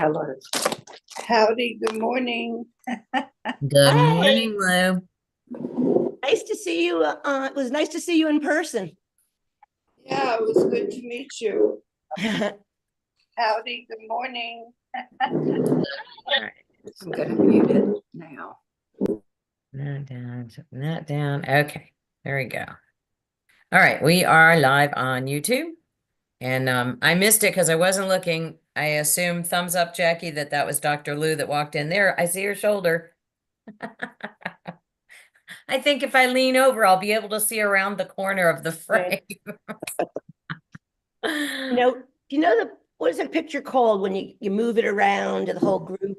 Hello. Howdy, good morning. Good Hi. morning, Lou. Nice to see you. It was nice to see you in person. Yeah, it was good to meet you. All Howdy, good morning. All right. I'm gonna mute it now. Not down. Okay, there we go. All right, we are live on YouTube. And I missed it because I wasn't looking. I assume thumbs up, Jackie, that was Dr. Lou that walked in there. I see her shoulder. I think if I lean over, I'll be able to see around the corner of the frame. do you know what is that picture called when you move it around to the whole group?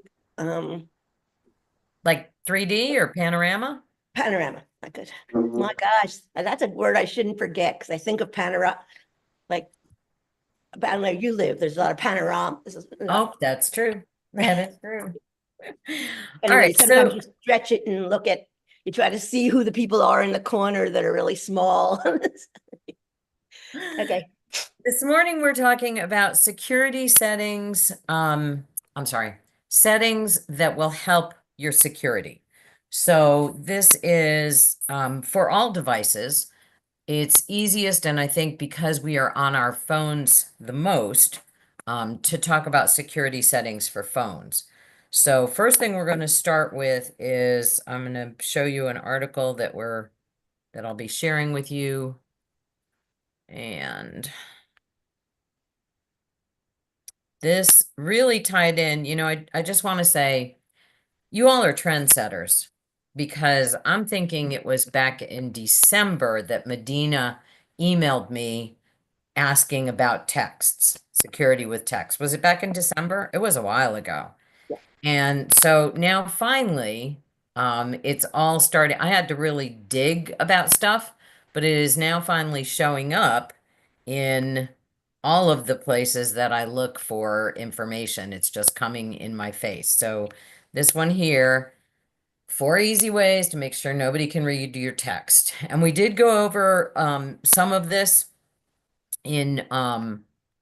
Like 3D or panorama? Panorama. My good. My gosh, that's a word I shouldn't forget because I think of panorama like I don't know, you live. There's a lot of panorama. Oh, that's true. That is true. Anyway, All right, sometimes so you stretch it and you try to see who the people are in the corner that are really small. Okay. this morning we're talking about security settings. I'm sorry, settings that will help your security. So this is for all devices. It's easiest, and I think because we are on our phones the most, to talk about security settings for phones. So first thing we're going to start with is I'm going to show you an article that I'll be sharing with you. And this really tied in, I just want to say you all are trendsetters because I'm thinking it was back in December that Medina emailed me asking about texts, security with text. Was it back in December? It was a while ago. Yeah. And so now finally, it's all starting. I had to really dig about stuff, but it is now finally showing up in all of the places that I look for information. It's just coming in my face. So this one here, 4 easy ways to make sure nobody can read your text. And we did go over some of this in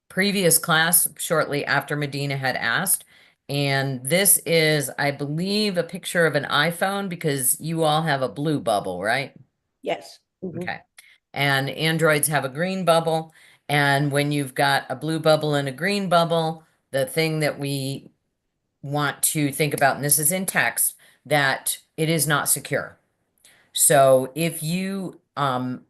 previous class shortly after Medina had asked. And this is, I believe, a picture of an iPhone because you all have a blue bubble, right? Yes. Mhm. Okay. And Androids have a green bubble. And when you've got a blue bubble and a green bubble, the thing that we want to think about, and this is in text, that it is not secure. So if you are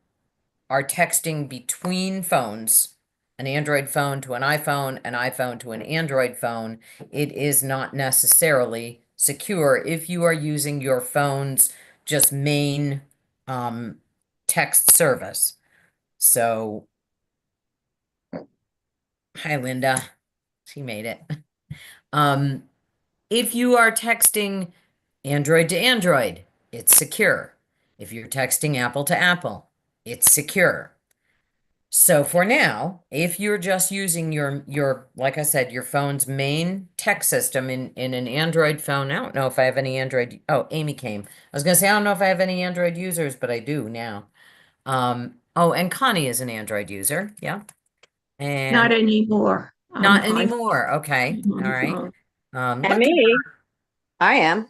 texting between phones, an Android phone to an iPhone to an Android phone, it is not necessarily secure if you are using your phone's just main text service. So, hi, Linda. She made it. If you are texting Android to Android, it's secure. If you're texting Apple to Apple, it's secure. So for now, if you're just using your like I said, your phone's main text system in an Android phone, I don't know if I have any Android. Oh, Amy came. I was gonna say I don't know if I have any Android users, but I do now. Oh, and Connie is an Android user. Yeah. Not And anymore. not anymore. Okay. All right. Mhm. And Look at me, I am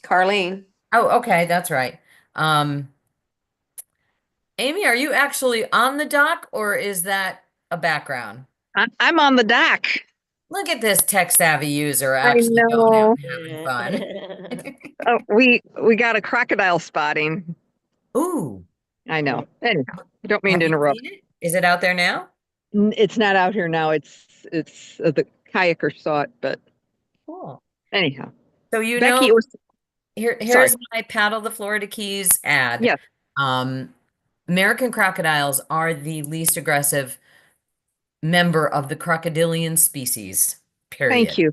Carlene. Oh, okay, that's right. Um, Amy, are you actually on the dock or is that a background? I'm on the dock. Look at this tech savvy user I actually going out know. and having fun. Oh, we got a crocodile spotting. Ooh, I know. Anyhow, I don't mean have to you interrupt. seen it? Is it out there now? It's not out here now. It's the kayaker saw it, but Cool. anyhow, So you Becky, know, it was sorry. here's my Paddle the Florida Keys ad. Yes, Um, American crocodiles are the least aggressive member of the crocodilian species, thank period. you.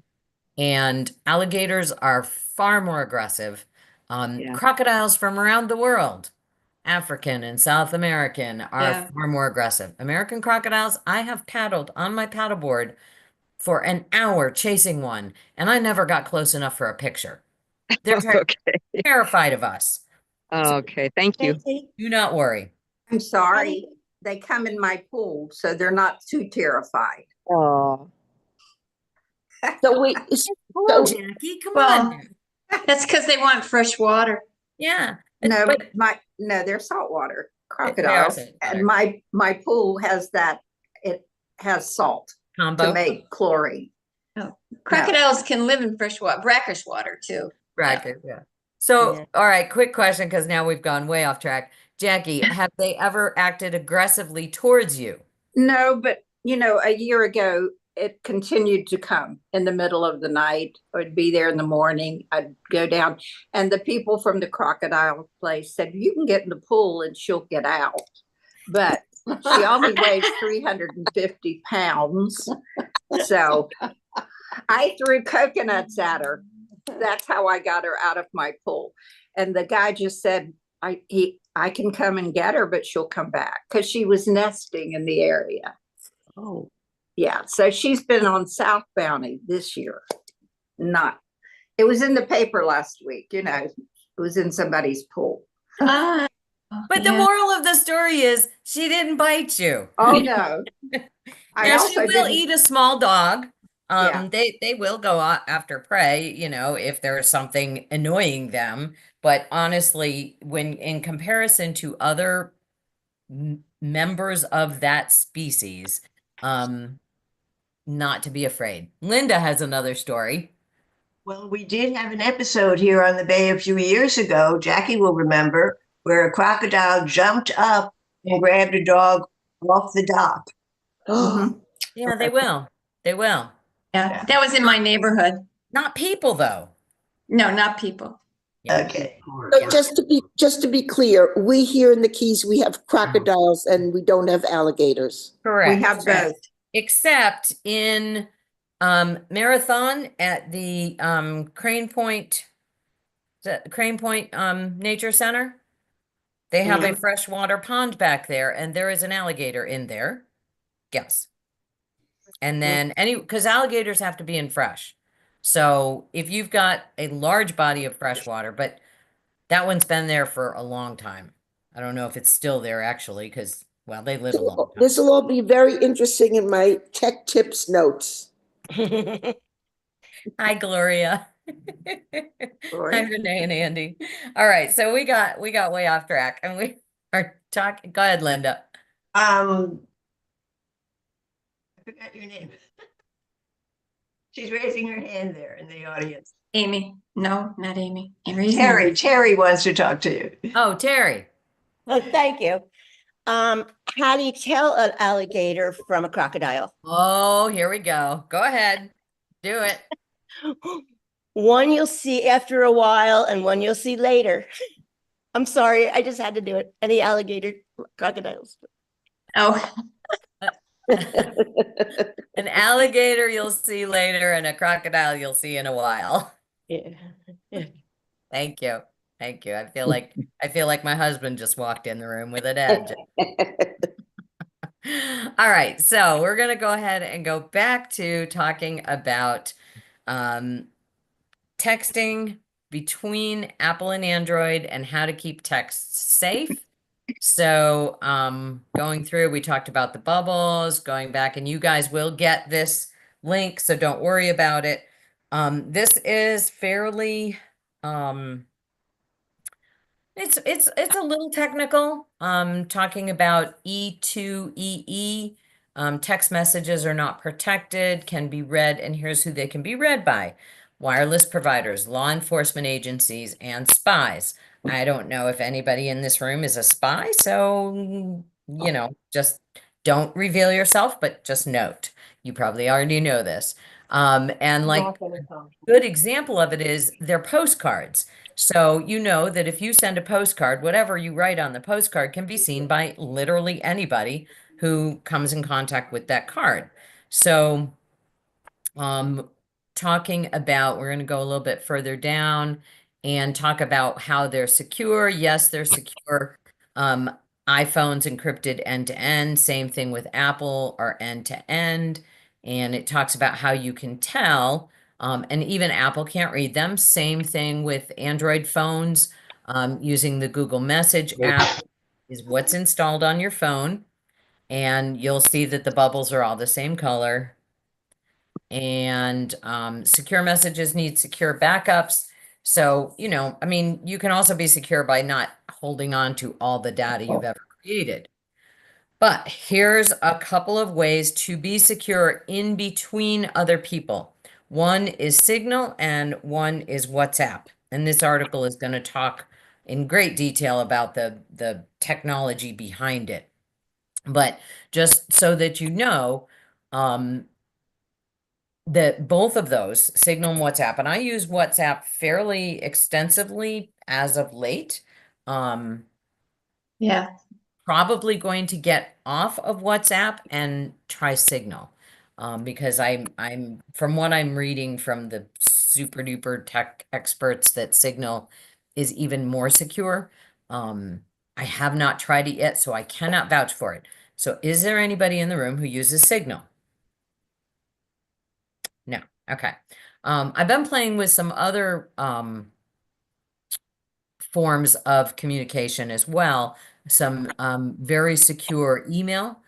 And alligators are far more aggressive. Yeah. Crocodiles from around the world, African and South American, are Yeah. far more aggressive. American crocodiles, I have paddled on my paddleboard for an hour chasing one, and I never got close enough for a picture. They're Okay. terrified of us. So Okay. Thank you. Nancy? do not worry. I'm sorry. They come in my pool, so they're not too terrified. Oh, So we, Cool, so, Jackie, come Well, on. That's because they want fresh water. Yeah. No, but no, they're saltwater they are crocodiles. saltwater. And my pool has that, it has salt to combo. make chlorine. Crocodiles can live in fresh water, brackish water too. Bracket, yeah. So, Yeah. all right, quick question, because now we've gone way off track. Jackie, have they ever acted aggressively towards you? No, but a year ago, it continued to come in the middle of the night. I'd be there in the morning. I'd go down, and the people from the crocodile place said, "You can get in the pool and she'll get out." But she only weighs 350 pounds. So I threw coconuts at her. That's how I got her out of my pool. And the guy just said, I can come and get her, but she'll come back because she was nesting in the area. oh, Yeah, so she's been on South Bounty this year. It was in the paper last week, it was in somebody's pool. Ah, But the yeah. moral of the story is she didn't bite you. Oh, no. I Now she also will didn't, eat a small dog. Yeah. They will go after prey, if there's something annoying them. But honestly, when in comparison to other members of that species, not to be afraid. Linda has another story. Well, we did have an episode here on the Bay a few years ago, Jackie will remember, where a crocodile jumped up and grabbed a dog off the dock. Mhm. Yeah, they will. They will. Yeah, that was in my neighborhood. Not people, though. No, not people. Yeah. Okay. so just to be clear, we here in the Keys, we have crocodiles and we don't have alligators. Correct. We have both. Except in Marathon at the Crane Point Nature Center. They have a freshwater pond back there, and there is an alligator in there. Yes. And then because alligators have to be in fresh. So if you've got a large body of fresh water, but that one's been there for a long time. I don't know if it's still there actually, because, well, they live a long time. This will all be very interesting in my tech tips notes. Hi, Gloria. Hi, Gloria. Renee and Andy. All right, so we got way off track, and we are talking. Go ahead, Linda. I forgot your name. She's raising her hand there in the audience. Amy. No, not Amy. Terry wants to talk to you. Oh, Terry. Oh, thank you. How do you tell an alligator from a crocodile? Oh, here we go. Go ahead. Do it. One you'll see after a while and one you'll see later. I'm sorry, I just had to do it. Any alligator crocodiles? Oh, An alligator you'll see later, and a crocodile you'll see in a while. Yeah. Thank you. Thank you. I feel like my husband just walked in the room with an edge. All right, so we're going to go ahead and go back to talking about texting between Apple and Android and how to keep texts safe. So going through, we talked about the bubbles, going back, and you guys will get this link, so don't worry about it. This is fairly it's a little technical. Talking about E2EE. Text messages are not protected, can be read, and here's who they can be read by: wireless providers, law enforcement agencies, and spies. I don't know if anybody in this room is a spy, so, just don't reveal yourself, but just note. You probably already know this. And like, good example of it is their postcards. So you know that if you send a postcard, whatever you write on the postcard can be seen by literally anybody who comes in contact with that card. So talking about, we're going to go a little bit further down and talk about how they're secure. Yes, they're secure. iPhone's encrypted end-to-end. Same thing with Apple, are end-to-end. And it talks about how you can tell, and even Apple can't read them. Same thing with Android phones. Using the Google Message app is what's installed on your phone. And you'll see that the bubbles are all the same color. and secure messages need secure backups. So, I mean, you can also be secure by not holding on to all the data you've ever created. But here's a couple of ways to be secure in between other people. One is Signal and one is WhatsApp. And this article is going to talk in great detail about the technology behind it. But just so that you know, that both of those, Signal and WhatsApp, and I use WhatsApp fairly extensively as of late. Yeah. Probably going to get off of WhatsApp and try Signal, because I'm from what I'm reading from the super duper tech experts that Signal is even more secure. I have not tried it yet, so I cannot vouch for it. So is there anybody in the room who uses Signal? No. Okay. I've been playing with some other forms of communication as well. Some very secure email.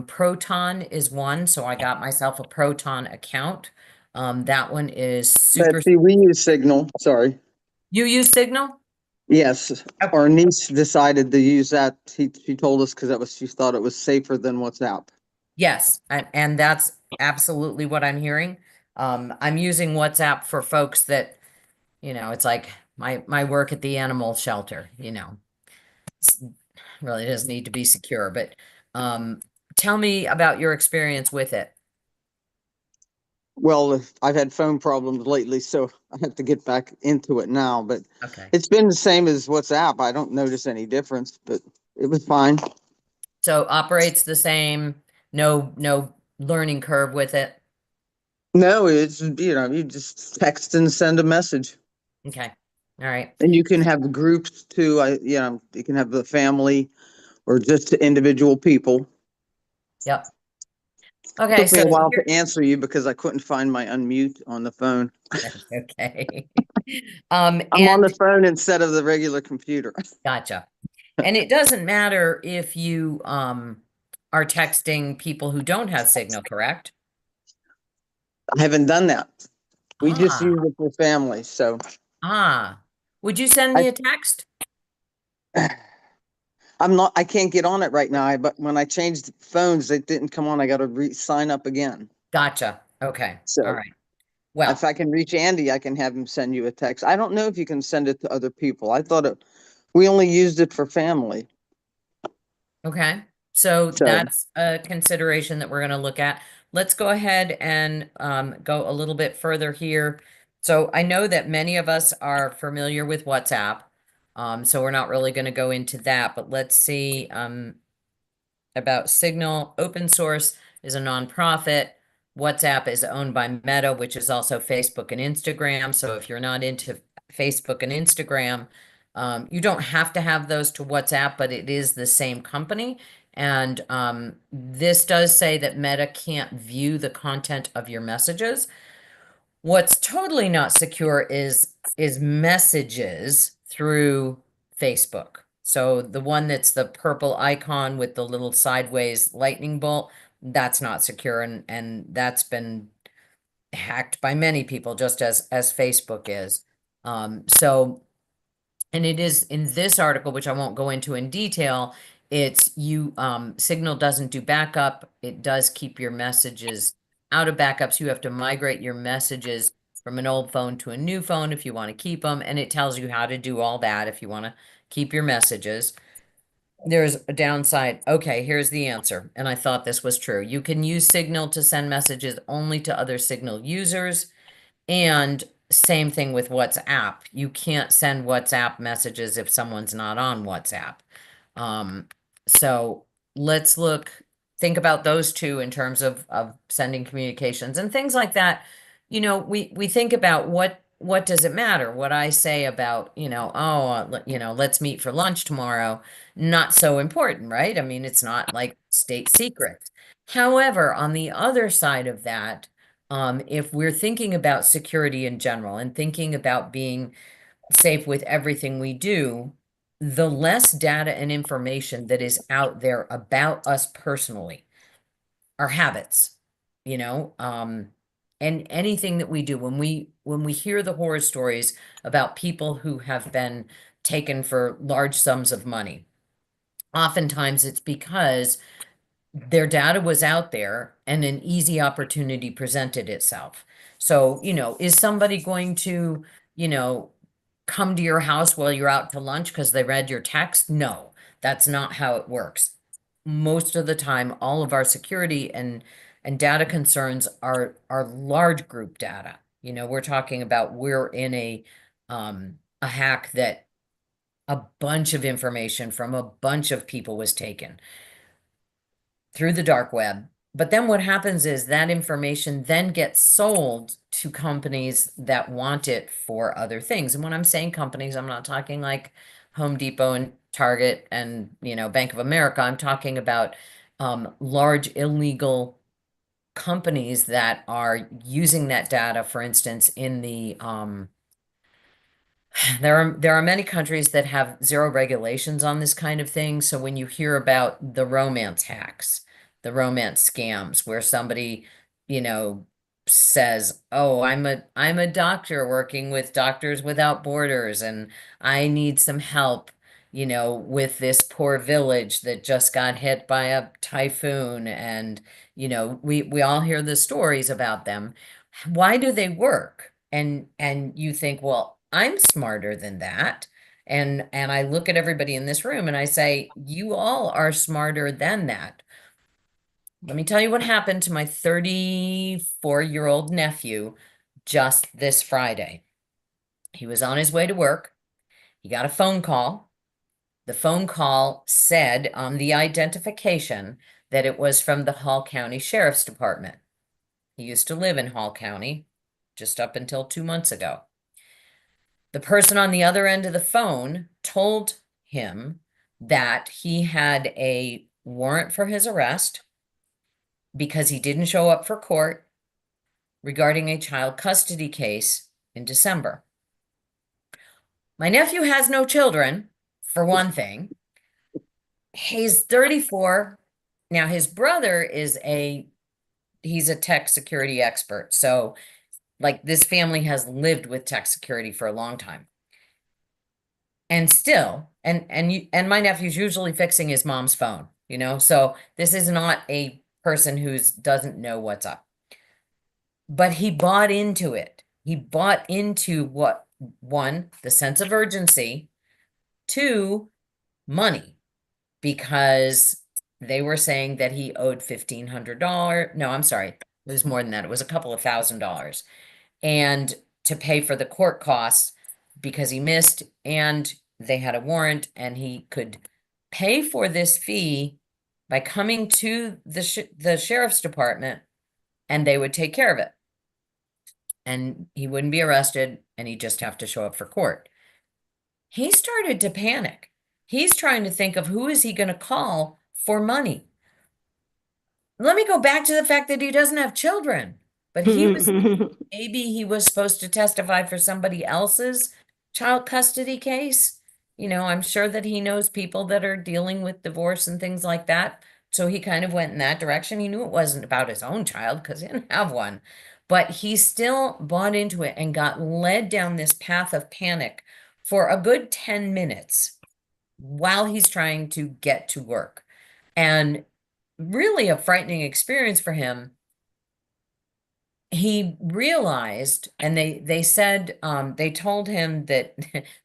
Proton is one, so I got myself a Proton account. That one is super. Betsy, we use Signal, sorry. You use Signal? Yes, Okay. our niece decided to use that. She told us because she thought it was safer than WhatsApp. Yes, and that's absolutely what I'm hearing. I'm using WhatsApp for folks that, it's like my work at the animal shelter, really doesn't need to be secure, but tell me about your experience with it. Well, I've had phone problems lately, so I have to get back into it now, but Okay. it's been the same as WhatsApp. I don't notice any difference, but it was fine. So operates the same, no learning curve with it. No, it's, you just text and send a message. Okay. All right. And you can have groups too. You can have the family or just individual people. Yep. Okay. Took me a So while to answer you because I couldn't find my unmute on the phone. okay. I'm on And the phone instead of the regular computer. gotcha. And it doesn't matter if you are texting people who don't have Signal, correct? I haven't done that. We just Ah. use it for family. So Would you send me a text? I can't get on it right now. But when I changed phones, it didn't come on. I got to sign up again. Gotcha. Okay. So All right. Well, if I can reach Andy, I can have him send you a text. I don't know if you can send it to other people. I thought we only used it for family. okay. So So- that's a consideration that we're going to look at. Let's go ahead and go a little bit further here. So I know that many of us are familiar with WhatsApp. So we're not really going to go into that, but let's see about Signal. Open source is a nonprofit. WhatsApp is owned by Meta, which is also Facebook and Instagram. So if you're not into Facebook and Instagram, you don't have to have those to WhatsApp, but it is the same company. And this does say that Meta can't view the content of your messages. What's totally not secure is messages through Facebook. So the one that's the purple icon with the little sideways lightning bolt, that's not secure, and that's been hacked by many people, just as Facebook is. So, and it is in this article, which I won't go into in detail, it's Signal doesn't do backup. It does keep your messages out of backups. You have to migrate your messages from an old phone to a new phone if you want to keep them, and it tells you how to do all that if you want to keep your messages. There's a downside. Okay, here's the answer. And I thought this was true. You can use Signal to send messages only to other Signal users. And same thing with WhatsApp. You can't send WhatsApp messages if someone's not on WhatsApp. So let's think about those two in terms of sending communications and things like that. We think about what does it matter? What I say about, let's meet for lunch tomorrow, not so important, right? I mean, it's not like state secrets. However, on the other side of that, if we're thinking about security in general and thinking about being safe with everything we do, the less data and information that is out there about us personally, our habits, and anything that we do, when we hear the horror stories about people who have been taken for large sums of money, oftentimes it's because their data was out there and an easy opportunity presented itself. So, is somebody going to, come to your house while you're out to lunch because they read your text? No, that's not how it works. Most of the time, all of our security and data concerns are large group data. We're talking about we're in a hack that a bunch of information from a bunch of people was taken through the dark web. But then what happens is that information then gets sold to companies that want it for other things. And when I'm saying companies, I'm not talking like Home Depot and Target and, Bank of America. I'm talking about large illegal companies that are using that data, for instance, in the there are many countries that have zero regulations on this kind of thing. So when you hear about the romance hacks, the romance scams, where somebody, says, "Oh, I'm a doctor working with Doctors Without Borders, and I need some help, with this poor village that just got hit by a typhoon," and we all hear the stories about them. Why do they work? And you think, well, I'm smarter than that. And I look at everybody in this room and I say, you all are smarter than that. Let me tell you what happened to my 34-year-old nephew just this Friday. He was on his way to work. He got a phone call. The phone call said on the identification that it was from the Hall County Sheriff's Department. He used to live in Hall County just up until 2 months ago. The person on the other end of the phone told him that he had a warrant for his arrest because he didn't show up for court regarding a child custody case in December. My nephew has no children, for one thing. He's 34. Now, his brother he's a tech security expert. So, like, this family has lived with tech security for a long time. And still, and my nephew's usually fixing his mom's phone, so this is not a person who doesn't know what's up. But he bought into it. He bought into what, one, the sense of urgency, two, money, because they were saying that he owed $1,500. No, I'm sorry. It was more than that. It was a couple of $1,000s. And to pay for the court costs because he missed, and they had a warrant, and he could pay for this fee by coming to the sheriff's department, and they would take care of it. And he wouldn't be arrested, and he'd just have to show up for court. He started to panic. He's trying to think of who is he going to call for money. Let me go back to the fact that he doesn't have children, but maybe he was supposed to testify for somebody else's child custody case. I'm sure that he knows people that are dealing with divorce and things like that. So he kind of went in that direction. He knew it wasn't about his own child because he didn't have one, but he still bought into it and got led down this path of panic for a good 10 minutes while he's trying to get to work. And really a frightening experience for him. He realized, and they said, they told him that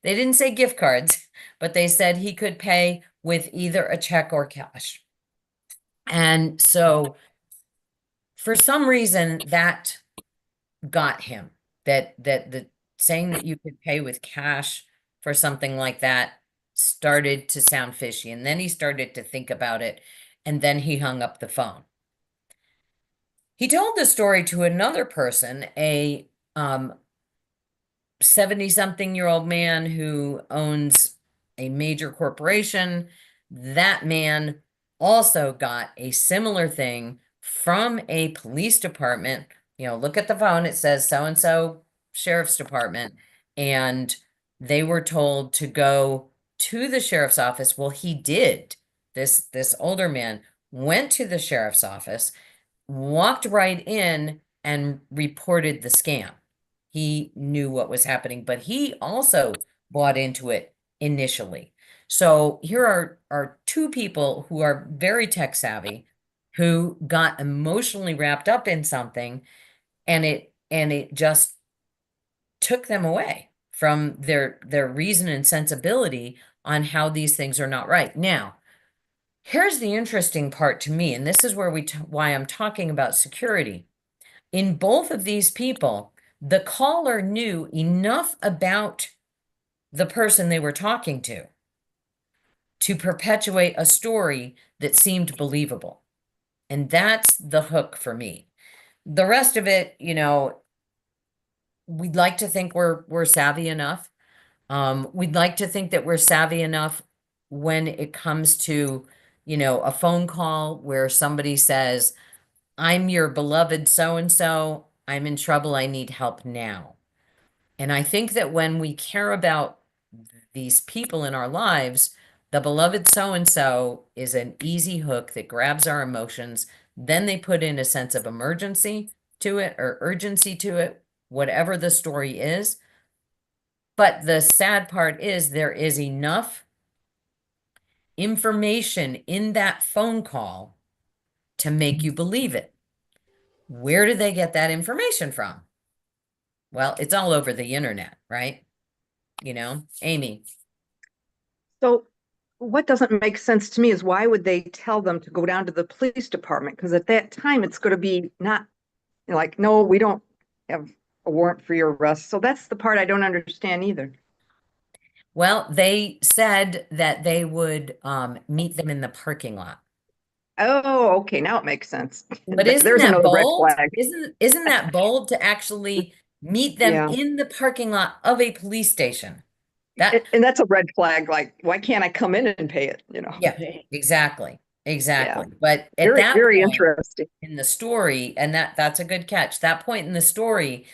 they didn't say gift cards, but they said he could pay with either a check or cash. And so for some reason that got him, that the saying that you could pay with cash for something like that started to sound fishy. And then he started to think about it, and then he hung up the phone. He told the story to another person, a 70-something-year-old man who owns a major corporation. That man also got a similar thing from a police department. Look at the phone. It says so-and-so sheriff's department. And they were told to go to the sheriff's office. Well, he did. This older man went to the sheriff's office, walked right in, and reported the scam. He knew what was happening, but he also bought into it initially. So here are two people who are very tech savvy, who got emotionally wrapped up in something, and it just took them away from their reason and sensibility on how these things are not right. Now, here's the interesting part to me, and this is where why I'm talking about security. In both of these people, the caller knew enough about the person they were talking to perpetuate a story that seemed believable. And that's the hook for me. The rest of it, you know, we'd like to think we're savvy enough. We'd like to think that we're savvy enough when it comes to, you know, a phone call where somebody says, I'm your beloved so-and-so, I'm in trouble, I need help now. And I think that when we care about these people in our lives, the beloved so-and-so is an easy hook that grabs our emotions. Then they put in a sense of emergency to it or urgency to it, whatever the story is. But the sad part is there is enough information in that phone call to make you believe it. Where do they get that information from? Well, it's all over the internet, right? You know, Amy. So what doesn't make sense to me is why would they tell them to go down to the police department? Because at that time, it's going to be not like, no, we don't have a warrant for your arrest. So that's the part I don't understand either. Well, they said that they would meet them in the parking lot. Oh, okay. Now it makes sense. But isn't There's that another red bold? flag. Isn't that bold to actually meet them Yeah. in the parking lot of a police station? That And that's a red flag. Like, why can't I come in and pay it? You know? yeah, exactly. Exactly. But at Very, that very point interesting. in the story, and that's a good catch. That point in the story,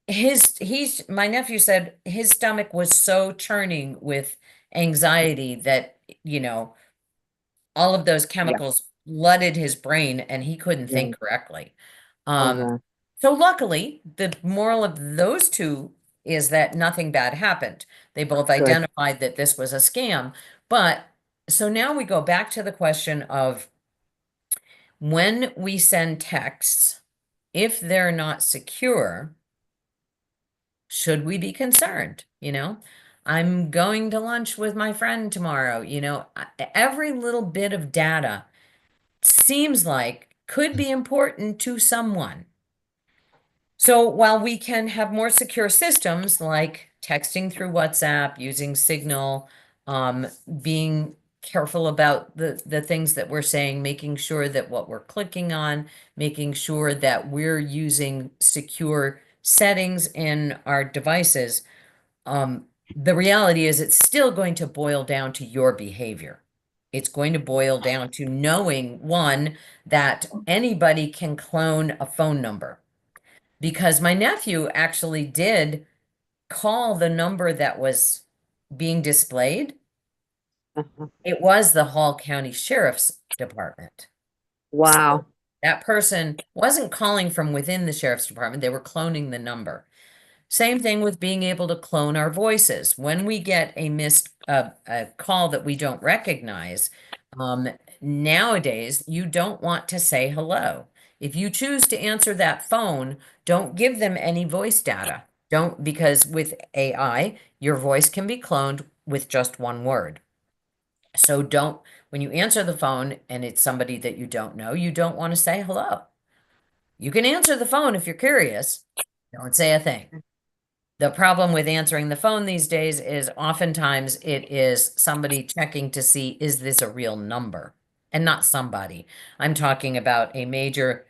my nephew said his stomach was so churning with anxiety that, you know, all of those chemicals flooded his brain and he couldn't Yeah. think correctly. Yeah. So luckily, the moral of those two is that nothing bad happened. They both Good. identified that this was a scam. But so now we go back to the question of when we send texts, if they're not secure, should we be concerned? You know, I'm going to lunch with my friend tomorrow. You know, every little bit of data seems like could be important to someone. So while we can have more secure systems like texting through WhatsApp, using Signal, being careful about the things that we're saying, making sure that what we're clicking on, making sure that we're using secure settings in our devices, the reality is it's still going to boil down to your behavior. It's going to boil down to knowing, one, that anybody can clone a phone number. Because my nephew actually did call the number that was being displayed. Uh-huh. It was the Hall County Sheriff's Department. Wow. So that person wasn't calling from within the Sheriff's Department. They were cloning the number. Same thing with being able to clone our voices. When we get a missed a call that we don't recognize, nowadays you don't want to say hello. If you choose to answer that phone, don't give them any voice data. Don't, because with AI, your voice can be cloned with just one word. So don't, when you answer the phone and it's somebody that you don't know, you don't want to say hello. You can answer the phone if you're curious. Don't say a thing. The problem with answering the phone these days is oftentimes it is somebody checking to see, is this a real number? And not somebody. I'm talking about a major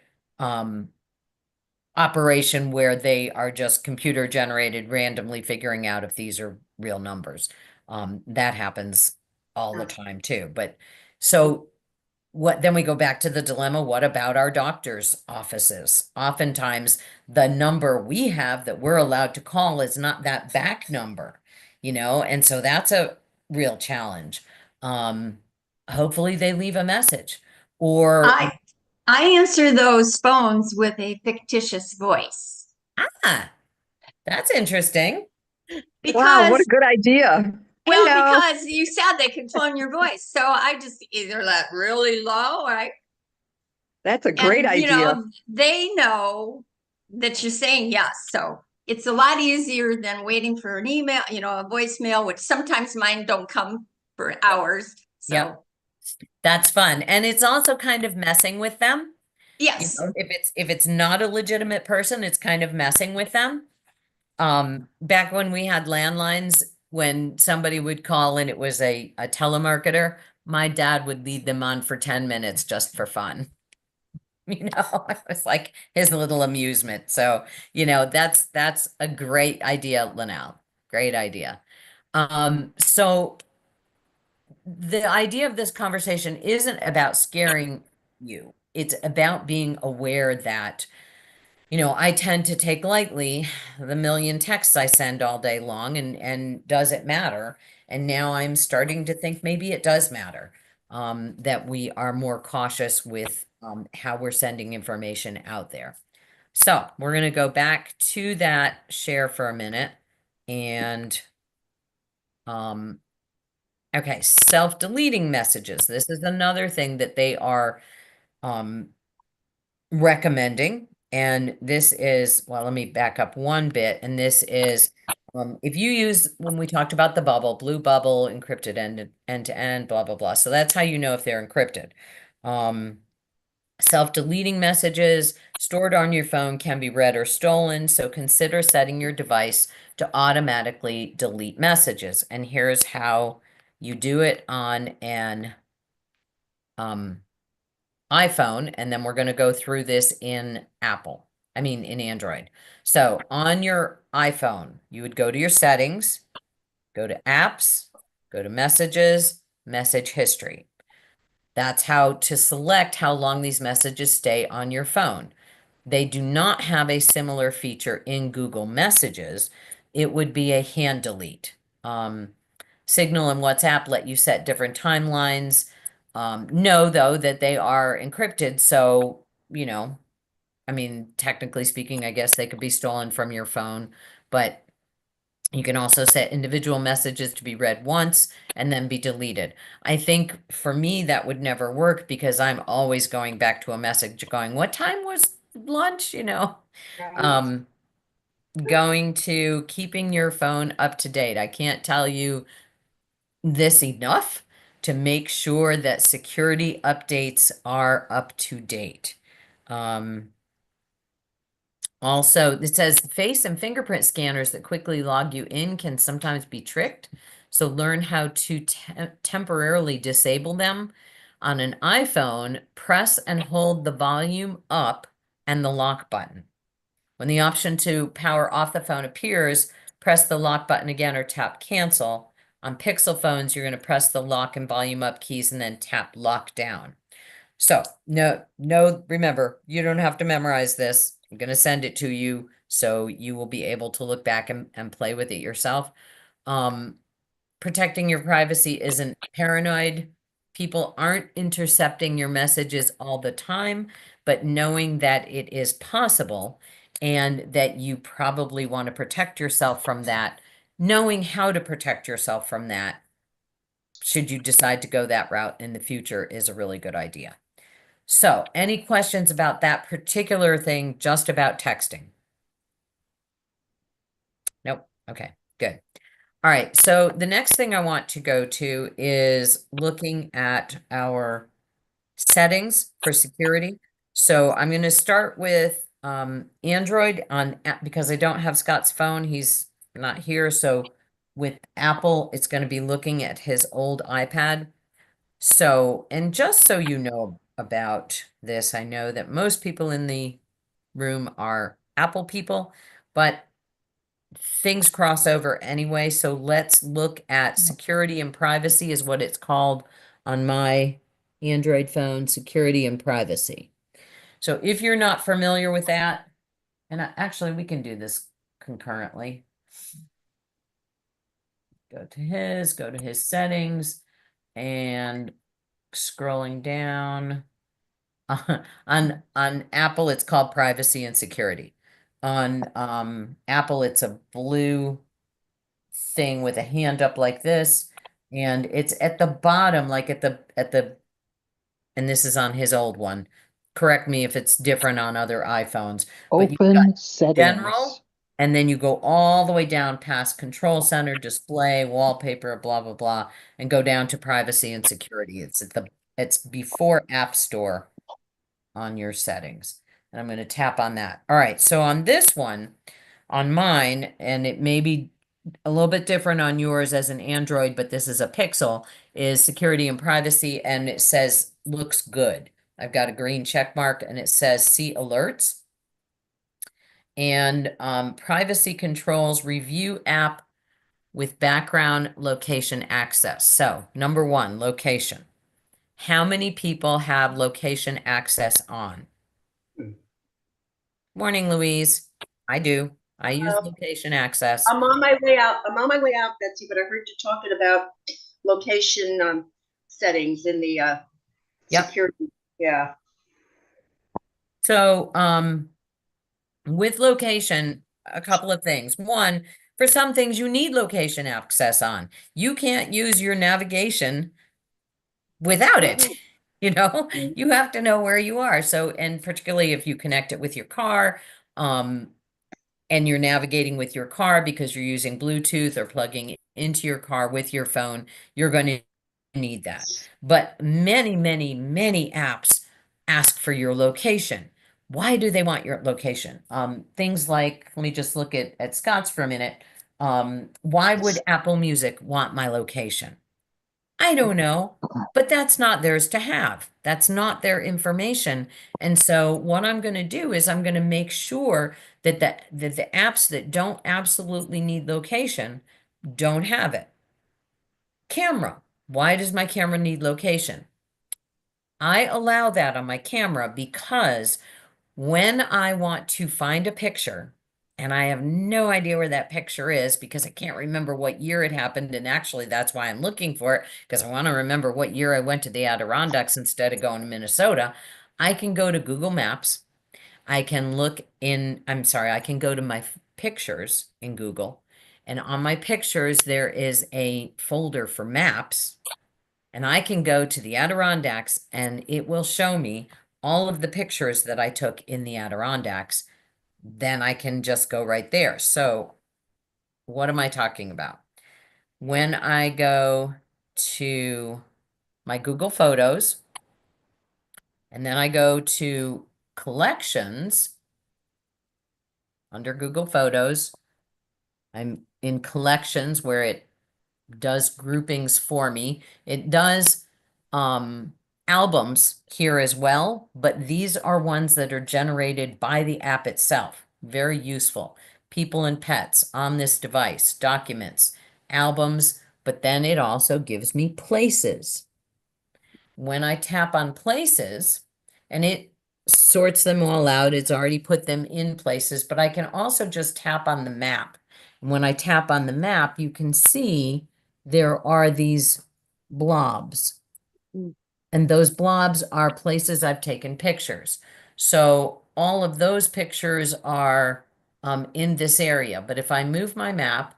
operation where they are just computer generated, randomly figuring out if these are real numbers. That happens all the time too. But so then we go back to the dilemma, what about our doctors' offices? Oftentimes the number we have that we're allowed to call is not that back number, you know, and so that's a real challenge. Hopefully they leave a message, or I I answer those phones with a fictitious voice Ah, that's interesting. Wow, what a because, good idea. well, Hello. because you said they could clone your voice. So I just either let really low, right? That's a great And, idea. they know that you're saying yes. So it's a lot easier than waiting for an email, a voicemail, which sometimes mine don't come for hours. Yep. So, That's fun. And it's also kind of messing with them. You yes. know, if it's not a legitimate person, it's kind of messing with them. Back when we had landlines, when somebody would call and it was a telemarketer, my dad would lead them on for 10 minutes just for fun. You know, it was like his little amusement. So, that's a great idea, Linnell. Great idea. So the idea of this conversation isn't about scaring you. It's about being aware that, I tend to take lightly the million texts I send all day long, and does it matter? And now I'm starting to think maybe it does matter, that we are more cautious with how we're sending information out there. So we're going to go back to that share for a minute. And okay, self-deleting messages. This is another thing that they are recommending. And this is, well, let me back up one bit. And this is, if you use, when we talked about the bubble, blue bubble, encrypted end to end, blah, blah, blah. So that's how you know if they're encrypted. Self-deleting messages stored on your phone can be read or stolen. So consider setting your device to automatically delete messages. And here's how you do it on an iPhone, and then we're going to go through this in in Android. So on your iPhone, you would go to your settings, go to apps, go to messages, message history. That's how to select how long these messages stay on your phone. They do not have a similar feature in Google Messages. It would be a hand delete. Signal and WhatsApp let you set different timelines. Know, though, that they are encrypted. So, technically speaking, I guess they could be stolen from your phone, but you can also set individual messages to be read once and then be deleted. I think for me, that would never work because I'm always going back to a message going, what time was lunch? Going to keeping your phone up to date. I can't tell you this enough to make sure that security updates are up to date. Also, it says face and fingerprint scanners that quickly log you in can sometimes be tricked. So learn how to temporarily disable them. On an iPhone, press and hold the volume up and the lock button. When the option to power off the phone appears, press the lock button again or tap cancel. On Pixel phones, you're going to press the lock and volume up keys and then tap lock down. So remember, you don't have to memorize this. I'm going to send it to you so you will be able to look back and play with it yourself. Protecting your privacy isn't paranoid. People aren't intercepting your messages all the time, but knowing that it is possible and that you probably want to protect yourself from that, knowing how to protect yourself from that, should you decide to go that route in the future, is a really good idea. So, any questions about that particular thing, just about texting? Nope. Okay, good. All right, so the next thing I want to go to is looking at our settings for security. So I'm going to start with Android because I don't have Scott's phone. He's not here. So with Apple, it's going to be looking at his old iPad. So, and just so you know about this, I know that most people in the room are Apple people, but things cross over anyway. So let's look at security and privacy is what it's called on my Android phone, security and privacy. So if you're not familiar with that, and actually we can do this concurrently. Go to his settings, and scrolling down. On Apple, it's called privacy and security. On Apple, it's a blue thing with a hand up like this, and it's at the bottom, like and this is on his old one. Correct me if it's different on other iPhones. But you've got Open settings. general, and then you go all the way down past control center, display, wallpaper, blah, blah, blah, and go down to privacy and security. It's before App Store on your settings. And I'm going to tap on that. All right. So on this one, on mine, and it may be a little bit different on yours as an Android, but this is a Pixel, is security and privacy, and it says looks good. I've got a green check mark and it says see alerts. And privacy controls review app with background location access. So number one, location. How many people have location access on? Morning, Louise. I do. I use location access. I'm on my way out. I'm on my way out, Betsy, but I heard you talking about location settings in the Yep. security. Yeah. So with location, a couple of things. One, for some things you need location access on. You can't use your navigation without it. You know, you have to know where you are. So, and particularly if you connect it with your car, and you're navigating with your car because you're using Bluetooth or plugging into your car with your phone, you're going to need that. But many, many, many apps ask for your location. Why do they want your location? Things like, let me just look at Scott's for a minute. Why would Apple Music want my location? I don't know, but that's not theirs to have. That's not their information. And so what I'm going to do is I'm going to make sure that the apps that don't absolutely need location don't have it. Camera. Why does my camera need location? I allow that on my camera because when I want to find a picture, and I have no idea where that picture is because I can't remember what year it happened. And actually, that's why I'm looking for it, because I want to remember what year I went to the Adirondacks instead of going to Minnesota. I can go to Google Maps. I can I can go to my pictures in Google. And on my pictures, there is a folder for maps. And I can go to the Adirondacks and it will show me all of the pictures that I took in the Adirondacks. Then I can just go right there. So what am I talking about? When I go to my Google Photos, and then I go to Collections under Google Photos, I'm in Collections where it does groupings for me. It does albums here as well, but these are ones that are generated by the app itself. Very useful. People and pets on this device, documents, albums, but then it also gives me places. When I tap on places, and it sorts them all out, it's already put them in places, but I can also just tap on the map. And when I tap on the map, you can see there are these blobs. And those blobs are places I've taken pictures. So all of those pictures are in this area. But if I move my map,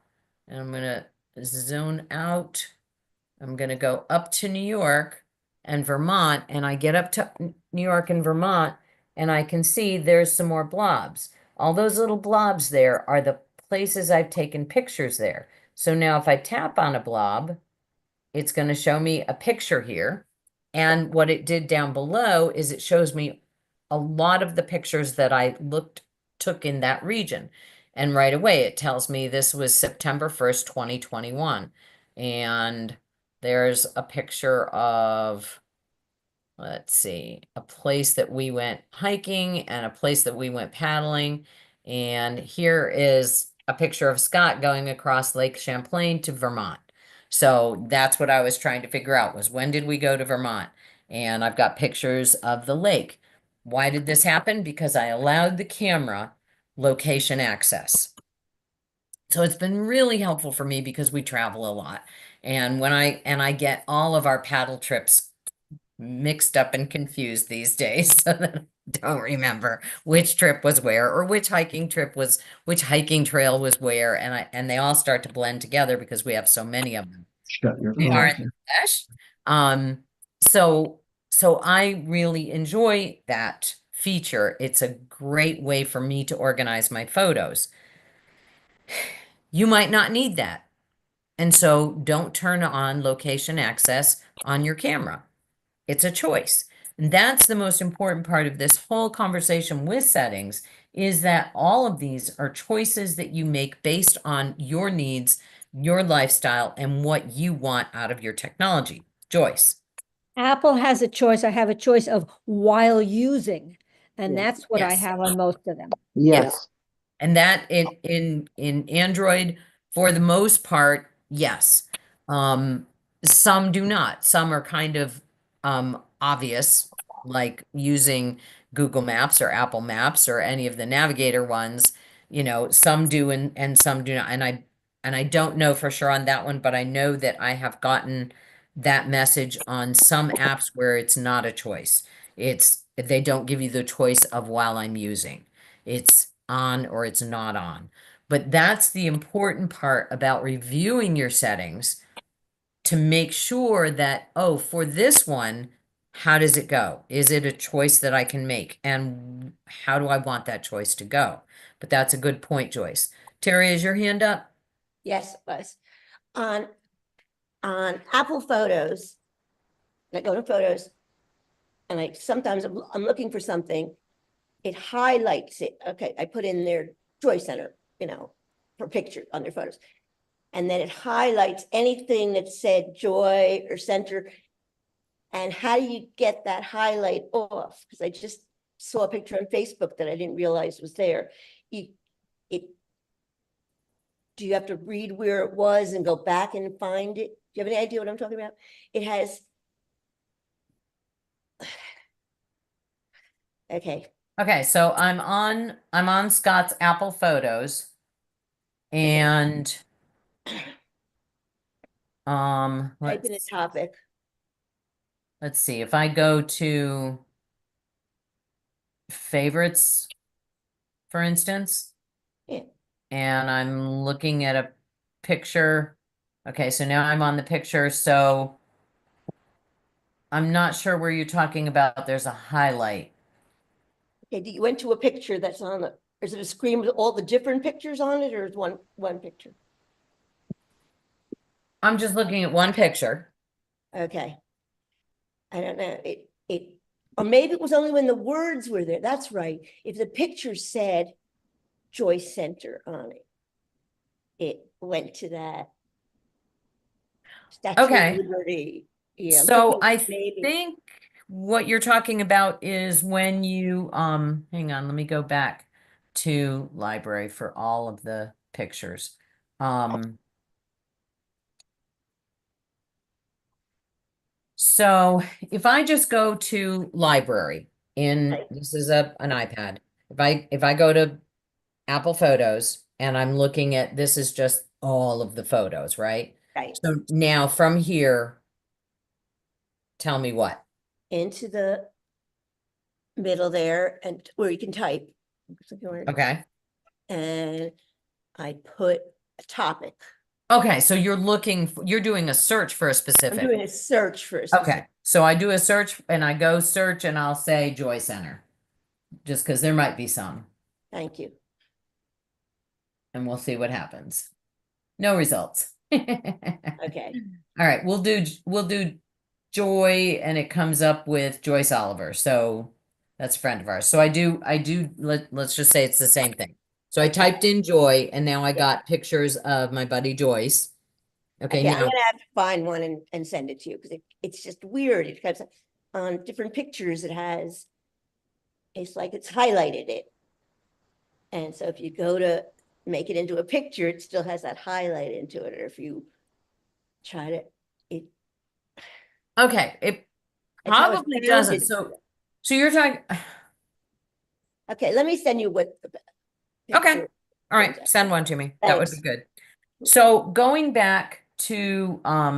and I'm going to zone out, I'm going to go up to New York and Vermont, and I get up to New York and Vermont, and I can see there's some more blobs. All those little blobs there are the places I've taken pictures there. So now if I tap on a blob, it's going to show me a picture here. And what it did down below is it shows me a lot of the pictures that I took in that region. And right away, it tells me this was September 1st, 2021. And there's a picture of, let's see, a place that we went hiking and a place that we went paddling. And here is a picture of Scott going across Lake Champlain to Vermont. So that's what I was trying to figure out was when did we go to Vermont? And I've got pictures of the lake. Why did this happen? Because I allowed the camera location access. So it's been really helpful for me because we travel a lot. And when I get all of our paddle trips mixed up and confused these days so that I don't remember which trip was where or which hiking trail was where, and they all start to blend together because we have so many of them. Shut your We are mouth. in the flesh. So I really enjoy that feature. It's a great way for me to organize my photos. You might not need that. And so don't turn on location access on your camera. It's a choice. And that's the most important part of this whole conversation with settings, is that all of these are choices that you make based on your needs, your lifestyle, and what you want out of your technology. Joyce. Apple has a choice. I have a choice of while using, and Yeah. that's what I Yes. have on most of them. Yes. And that in Android, for the most part, yes. Some do not. Some are kind of obvious, like using Google Maps or Apple Maps or any of the navigator ones. You know, some do and some do not. And I don't know for sure on that one, but I know that I have gotten that message on some apps where it's not a choice. It's they don't give you the choice of while I'm using. It's on or it's not on. But that's the important part about reviewing your settings, to make sure that, oh, for this one, how does it go? Is it a choice that I can make? And how do I want that choice to go? But that's a good point, Joyce. Terry, is your hand up? Yes, it was. On Apple Photos, I go to Photos, and sometimes I'm looking for something, it highlights it. Okay, I put in their Joy Center, for picture on their photos. And then it highlights anything that said Joy or Center. And how do you get that highlight off? Because I just saw a picture on Facebook that I didn't realize was there. Do you have to read where it was and go back and find it? Do you have any idea what I'm talking about? It has. Okay. Okay, so I'm on Scott's Apple Photos, and Type in a topic. let's see, if I go to favorites, for instance, Yeah. and I'm looking at a picture. Okay, so now I'm on the picture, so I'm not sure where you're talking about. There's a highlight. Okay, you went to a picture that's on the, is it a screen with all the different pictures on it, or is one picture? I'm just looking at one picture. Okay. I don't know. Or maybe it was only when the words were there. That's right. If the picture said Joy Center on it, it went to that. Statue of Okay. Liberty. Yeah. So I maybe. think what you're talking about is when you, hang on, let me go back to library for all of the pictures. So if I just go to library this is an iPad. If I go to Apple Photos and I'm looking at, this is just all of the photos, right? Right. So now from here, tell me what. Into the middle there, and where you can type. Okay. And I put a topic. Okay, so you're doing a search for a I'm specific. doing a search for a Okay, specific. so I do a search and I go search and I'll say Joy Center, just because there might be some, Thank you. and we'll see what happens. No results. Okay. All right, we'll do Joy, and it comes up with Joyce Oliver. So that's a friend of ours. So let's just say it's the same thing. So I typed in Joy, and now I got pictures of my buddy Joyce. Okay, Okay, I'm now gonna have to find one and send it to you, because it's just weird. It comes on different pictures. It's like it's highlighted it. And so if you go to make it into a picture, it still has that highlight into it. Or if you try to, okay, it That's how it probably doesn't. sounded. So you're talking. Okay, let me send you what. Okay. picture All comes right, up. send one to me. That would be Thanks. good. So going back to let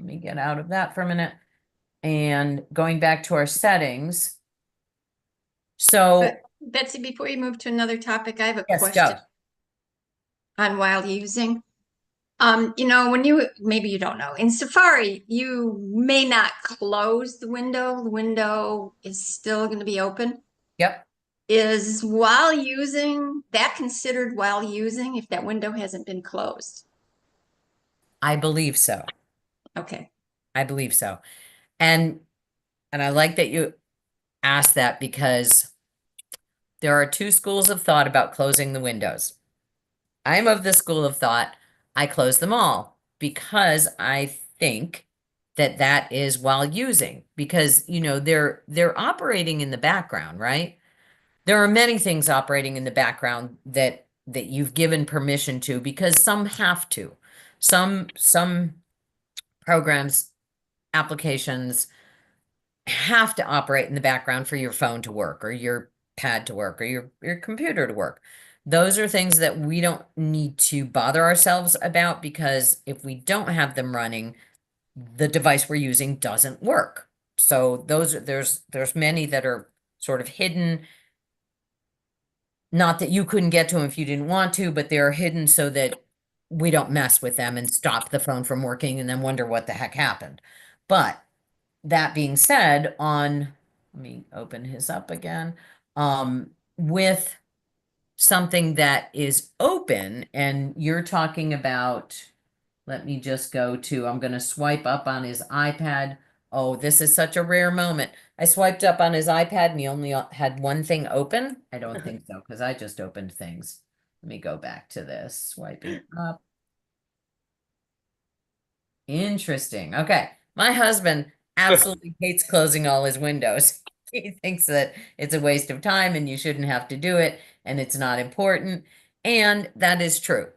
me get out of that for a minute. And going back to our settings. So, But Betsy, before you move to another topic, I have a yes, question go. on while using. When maybe you don't know, in Safari, you may not close the window. The window is still going to be open. Yep. Is while using that considered while using if that window hasn't been closed? I believe so. Okay. I believe so. And I like that you asked that because there are two schools of thought about closing the windows. I'm of the school of thought I close them all because I think that that is while using, because they're operating in the background, right? There are many things operating in the background that you've given permission to, because some have to. Some programs, applications have to operate in the background for your phone to work, or your pad to work, or your computer to work. Those are things that we don't need to bother ourselves about, because if we don't have them running, the device we're using doesn't work. So there's many that are sort of hidden. Not that you couldn't get to them if you didn't want to, but they're hidden so that we don't mess with them and stop the phone from working and then wonder what the heck happened. But that being said, let me open his up again, with something that is open, and you're talking about, let me just go to, I'm going to swipe up on his iPad. Oh, this is such a rare moment. I swiped up on his iPad and he only had one thing open. I don't think so, because I just opened things. Let me go back to this, swiping up. Interesting. Okay. My husband absolutely hates closing all his windows. He thinks that it's a waste of time and you shouldn't have to do it and it's not important. And that is true.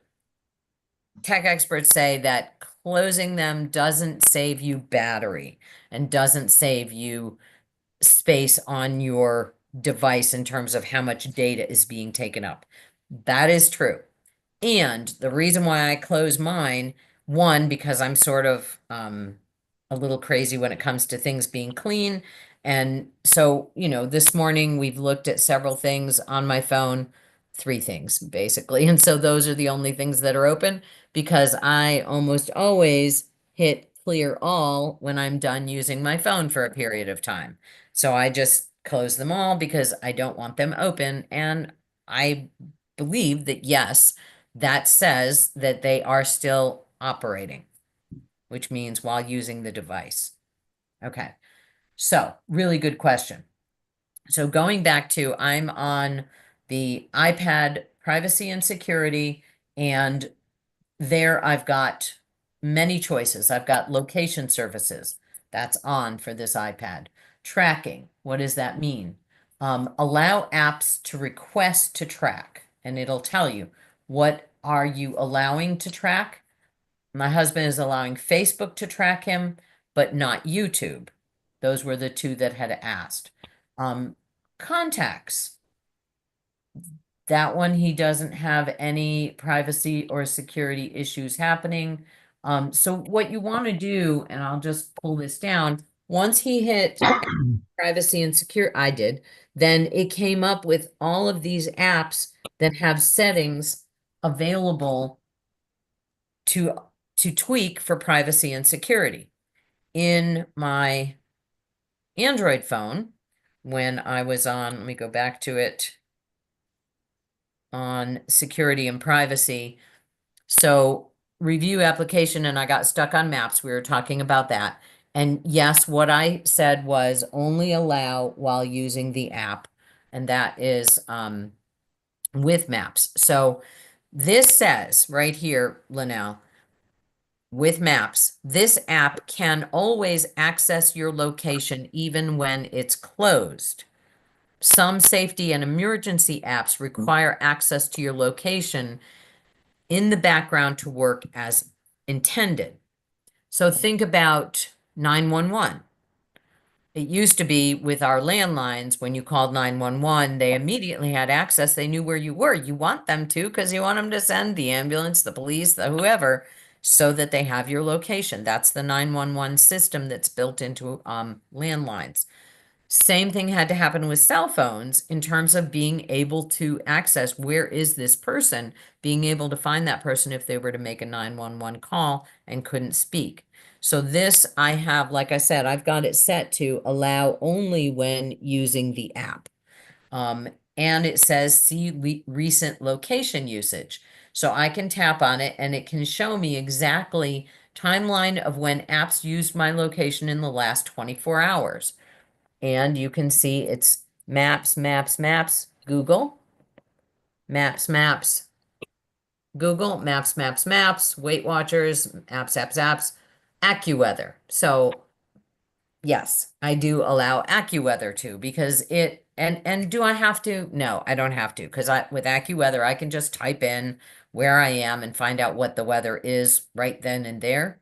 Tech experts say that closing them doesn't save you battery and doesn't save you space on your device in terms of how much data is being taken up. That is true. And the reason why I close mine, one, because I'm sort of a little crazy when it comes to things being clean. And so, this morning we've looked at several things on my phone, 3 things basically. And so those are the only things that are open, because I almost always hit clear all when I'm done using my phone for a period of time. So I just close them all because I don't want them open. And I believe that, yes, that says that they are still operating, which means while using the device. Okay, so really good question. So going back to, I'm on the iPad privacy and security, and there I've got many choices. I've got location services, that's on for this iPad. Tracking, what does that mean? Allow apps to request to track, and it'll tell you, what are you allowing to track? My husband is allowing Facebook to track him, but not YouTube. Those were the 2 that had asked. Contacts. That one, he doesn't have any privacy or security issues happening. So what you want to do, and I'll just pull this down, once he hit privacy and secure, I did, then it came up with all of these apps that have settings available to tweak for privacy and security. In my Android phone, when I was on, let me go back to it, on security and privacy. So review application, and I got stuck on maps. We were talking about that. And yes, what I said was only allow while using the app. And that is with maps. So this says right here, Linnell, with maps, this app can always access your location even when it's closed. Some safety and emergency apps require access to your location in the background to work as intended. So think about 911. It used to be with our landlines, when you called 911, they immediately had access. They knew where you were. You want them to, because you want them to send the ambulance, the police, the whoever. so that they have your location. That's the 911 system that's built into landlines. Same thing had to happen with cell phones in terms of being able to access where is this person, being able to find that person if they were to make a 911 call and couldn't speak. So this I have, like I said, I've got it set to allow only when using the app. And it says see recent location usage. So I can tap on it and it can show me exactly timeline of when apps used my location in the last 24 hours. And you can see it's maps, Google, maps, Google, maps, Weight Watchers, apps, AccuWeather. So yes, I do allow AccuWeather too, because and do I have to? No, I don't have to, because with AccuWeather, I can just type in where I am and find out what the weather is right then and there.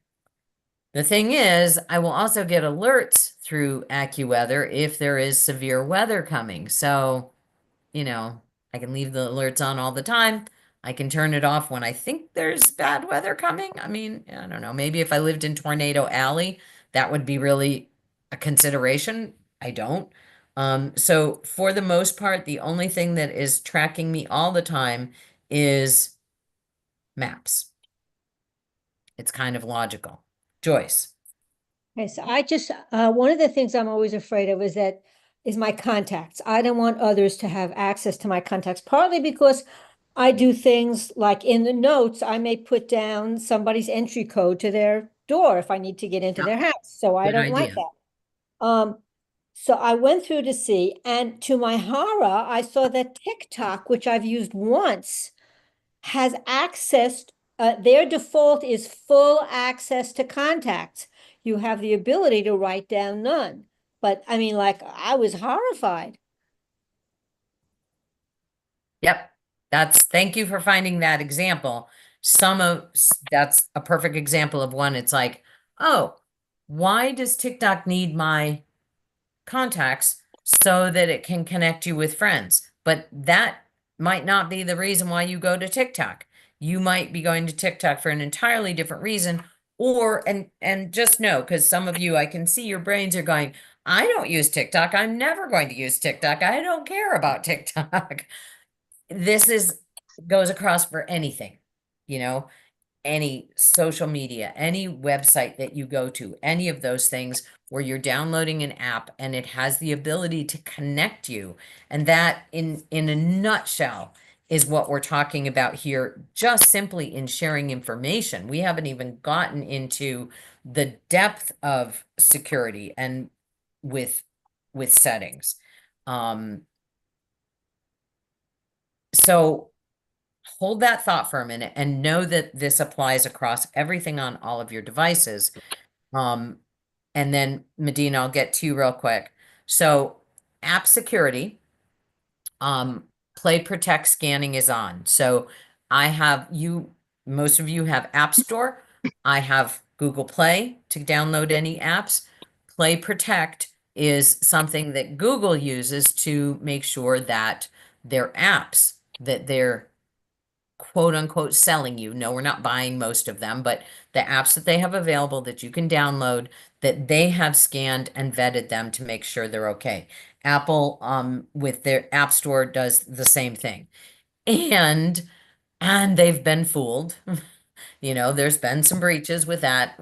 The thing is, I will also get alerts through AccuWeather if there is severe weather coming. So, you know, I can leave the alerts on all the time. I can turn it off when I think there's bad weather coming. I mean, I don't know. Maybe if I lived in Tornado Alley, that would be really a consideration. I don't. So for the most part, the only thing that is tracking me all the time is maps. It's kind of logical. Joyce. Okay, so I just, one of the things I'm always afraid of is my contacts. I don't want others to have access to my contacts, partly because I do things like in the notes, I may put down somebody's entry code to their door if I need to get into their house. So I Good don't like idea. that. So I went through to see, and to my horror, I saw that TikTok, which I've used once, has access, their default is full access to contacts. You have the ability to write down none. But I mean, like, I was horrified. Yep. Thank you for finding that example. That's a perfect example of one. It's like, oh, why does TikTok need my contacts so that it can connect you with friends? But that might not be the reason why you go to TikTok. You might be going to TikTok for an entirely different reason, or and just know, because some of you, I can see your brains are going, I don't use TikTok. I'm never going to use TikTok. I don't care about TikTok. This goes across for anything, you know, any social media, any website that you go to, any of those things where you're downloading an app and it has the ability to connect you. And that in a nutshell is what we're talking about here, just simply in sharing information. We haven't even gotten into the depth of security and with settings. So hold that thought for a minute and know that this applies across everything on all of your devices. And then Medina, I'll get to you real quick. So app security, Play Protect scanning is on. So most of you have App Store. I have Google Play to download any apps. Play Protect is something that Google uses to make sure that their apps that they're quote unquote selling you. No, we're not buying most of them, but the apps that they have available that you can download, that they have scanned and vetted them to make sure they're okay. Apple, with their App Store does the same thing. And they've been fooled. You know, there's been some breaches with that.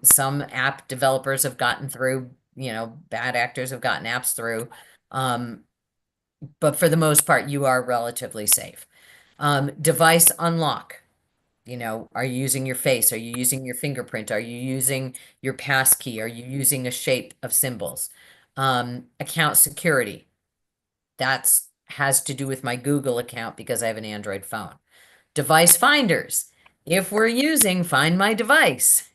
Some app developers have gotten through, you know, bad actors have gotten apps through. But for the most part, you are relatively safe. Device unlock. You know, are you using your face? Are you using your fingerprint? Are you using your passkey? Are you using a shape of symbols? Account security. That's has to do with my Google account because I have an Android phone. Device finders. If we're using Find My Device,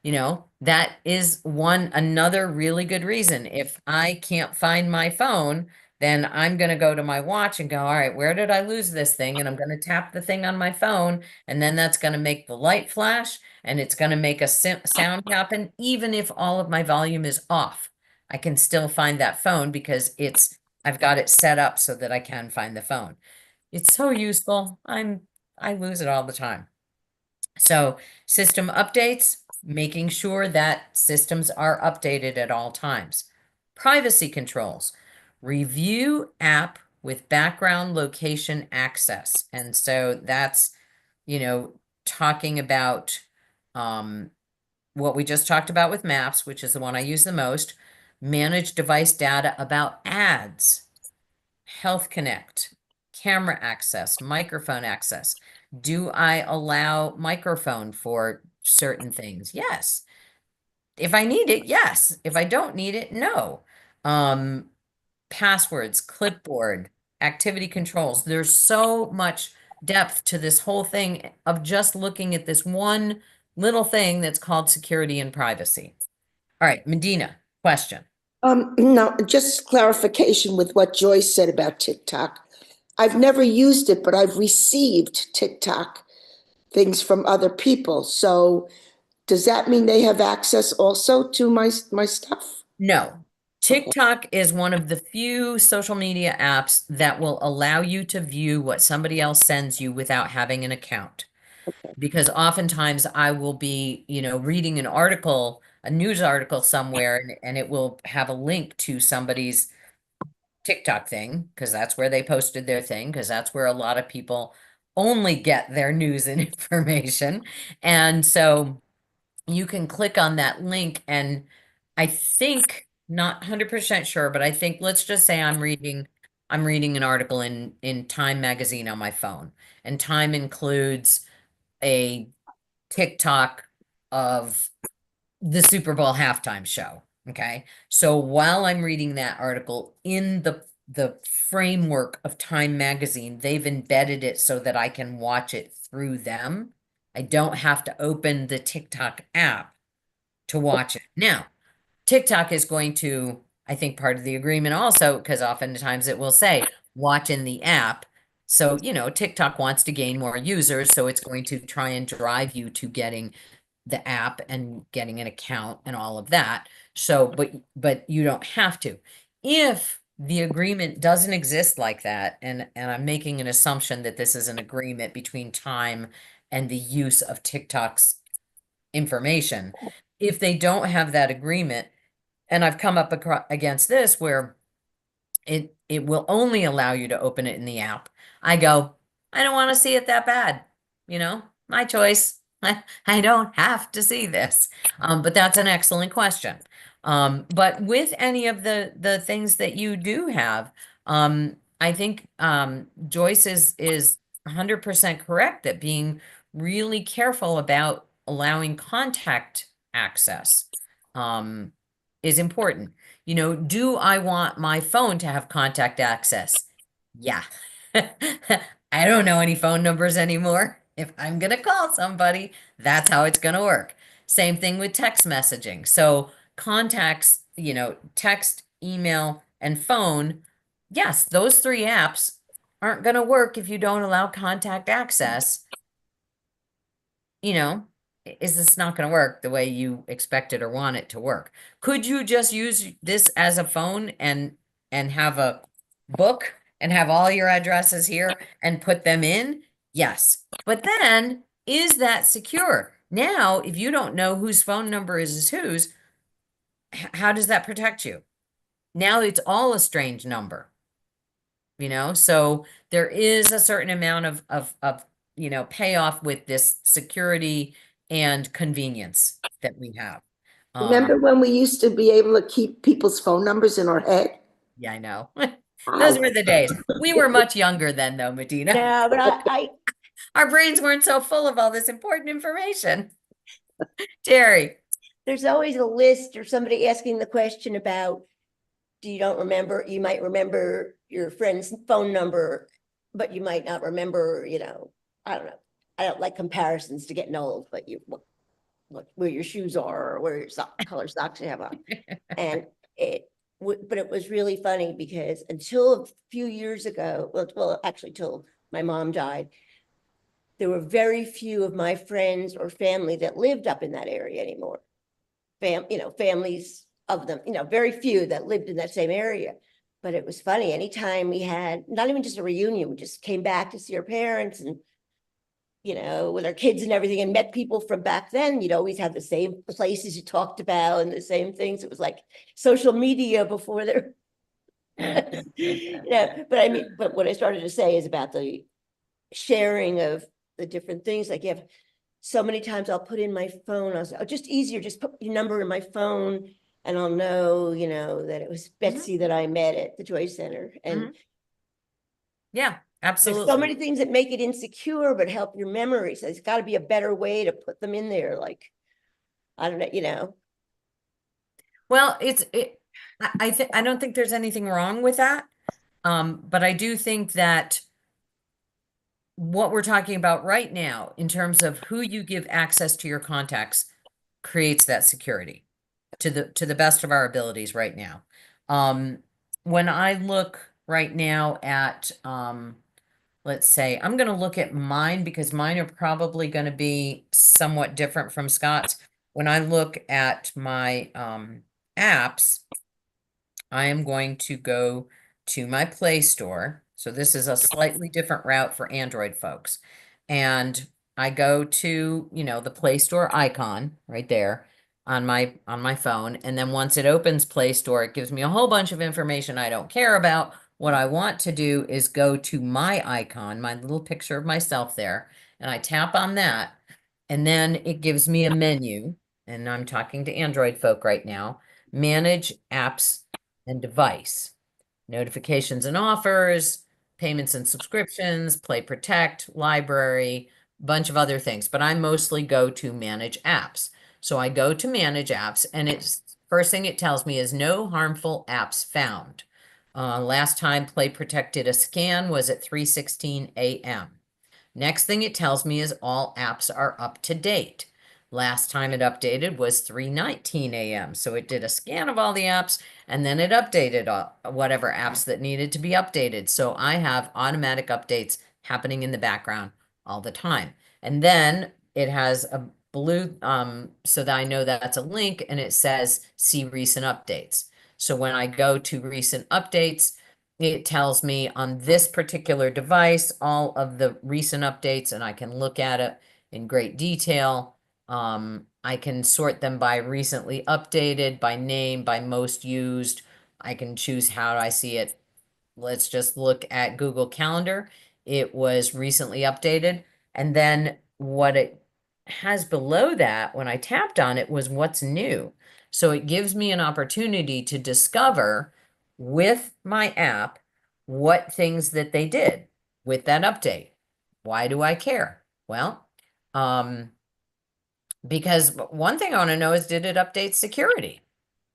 you know, that is another really good reason. If I can't find my phone, then I'm going to go to my watch and go, all right, where did I lose this thing? And I'm going to tap the thing on my phone. And then that's going to make the light flash and it's going to make a sound happen. Even if all of my volume is off, I can still find that phone because I've got it set up so that I can find the phone. It's so useful. I lose it all the time. So system updates, making sure that systems are updated at all times. Privacy controls, review app with background location access. And so that's, talking about what we just talked about with maps, which is the one I use the most. Manage device data about ads, Health Connect, camera access, microphone access. Do I allow microphone for certain things? Yes. If I need it, yes. If I don't need it, no. Passwords, clipboard, activity controls. There's so much depth to this whole thing of just looking at this one little thing that's called security and privacy. All right, Medina, question. No, just clarification with what Joyce said about TikTok. I've never used it, but I've received TikTok things from other people. So does that mean they have access also to my stuff? No. TikTok is one of the few social media apps that will allow you to view what somebody else sends you without having an account. Because oftentimes I will be, reading an article, a news article somewhere, and it will have a link to somebody's TikTok thing, because that's where they posted their thing, because that's where a lot of people only get their news and information. And so you can click on that link, and I think, not 100% sure, but I think, let's just say I'm reading an article in Time magazine on my phone, and Time includes a TikTok of the Super Bowl halftime show. Okay. So while I'm reading that article in the framework of Time magazine, they've embedded it so that I can watch it through them. I don't have to open the TikTok app to watch it. Now, TikTok is going to, I think, part of the agreement also, because oftentimes it will say watch in the app. So, TikTok wants to gain more users, so it's going to try and drive you to getting the app and getting an account and all of that. So, but you don't have to. If the agreement doesn't exist like that, and I'm making an assumption that this is an agreement between Time and the use of TikTok's information. If they don't have that agreement, and I've come up against this where it will only allow you to open it in the app, I go, I don't want to see it that bad. My choice. I don't have to see this. But that's an excellent question. But with any of the things that you do have, I think Joyce is 100% correct that being really careful about allowing contact access is important. Do I want my phone to have contact access? Yeah. I don't know any phone numbers anymore. If I'm going to call somebody, that's how it's going to work. Same thing with text messaging. So contacts, text, email, and phone. Yes, those 3 apps aren't going to work if you don't allow contact access. Is this not going to work the way you expect it or want it to work? Could you just use this as a phone and have a book and have all your addresses here and put them in? Yes. But then, is that secure? Now, if you don't know whose phone number is whose, how does that protect you? Now it's all a strange number. So there is a certain amount of payoff with this security and convenience that we have. Remember when we used to be able to keep people's phone numbers in our head? Yeah, I know. Those were the days. We were much younger then, though, Medina. No, but Our brains weren't so full of all this important information. Terry. there's always a list or somebody asking the question about, you might remember your friend's phone number, but you might not remember, I don't know. I don't like comparisons to getting old, but where your shoes are or where your color socks you have on. And but it was really funny because until a few years ago, well, actually till my mom died, there were very few of my friends or family that lived up in that area anymore. Families of them, very few that lived in that same area. But it was funny, anytime we had, not even just a reunion, we just came back to see our parents, and you know, with our kids and everything, and met people from back then, you'd always have the same places you talked about and the same things. It was like social media before there. Yeah, but I mean, but what I started to say is about the sharing of the different things. Like, you have so many times I'll put in my phone, I'll say, oh, just easier, just put your number in my phone and I'll know, you know, that it was Betsy that I met at the Joy Center. And Yeah, there's so absolutely. many things that make it insecure, but help your memory. So there's got to be a better way to put them in there. Like, I don't know, you know. Well, I don't think there's anything wrong with that. But I do think that what we're talking about right now, in terms of who you give access to your contacts, creates that security to the best of our abilities right now. When I look right now at, let's say, I'm going to look at mine because mine are probably going to be somewhat different from Scott's. When I look at my apps, I am going to go to my Play Store. So this is a slightly different route for Android folks. And I go to, you know, the Play Store icon right there on my phone. And then once it opens Play Store, it gives me a whole bunch of information I don't care about. What I want to do is go to my icon, my little picture of myself there, and I tap on that. And then it gives me a menu. And I'm talking to Android folk right now. Manage apps and device, notifications and offers, payments and subscriptions, Play Protect, library, bunch of other things. But I mostly go to manage apps. So I go to manage apps, and it's first thing it tells me is no harmful apps found. Last time Play Protect did a scan was at 3:16 a.m. Next thing it tells me is all apps are up to date. Last time it updated was 3:19 a.m. So it did a scan of all the apps and then it updated whatever apps that needed to be updated. So I have automatic updates happening in the background all the time. And then it has a blue, so that I know that's a link, and it says see recent updates. So when I go to recent updates, it tells me on this particular device all of the recent updates, and I can look at it in great detail. I can sort them by recently updated, by name, by most used. I can choose how I see it. Let's just look at Google Calendar. It was recently updated. And then what it has below that, when I tapped on it, was what's new. So it gives me an opportunity to discover with my app what things that they did with that update. Why do I care? Well, because one thing I want to know is, did it update security?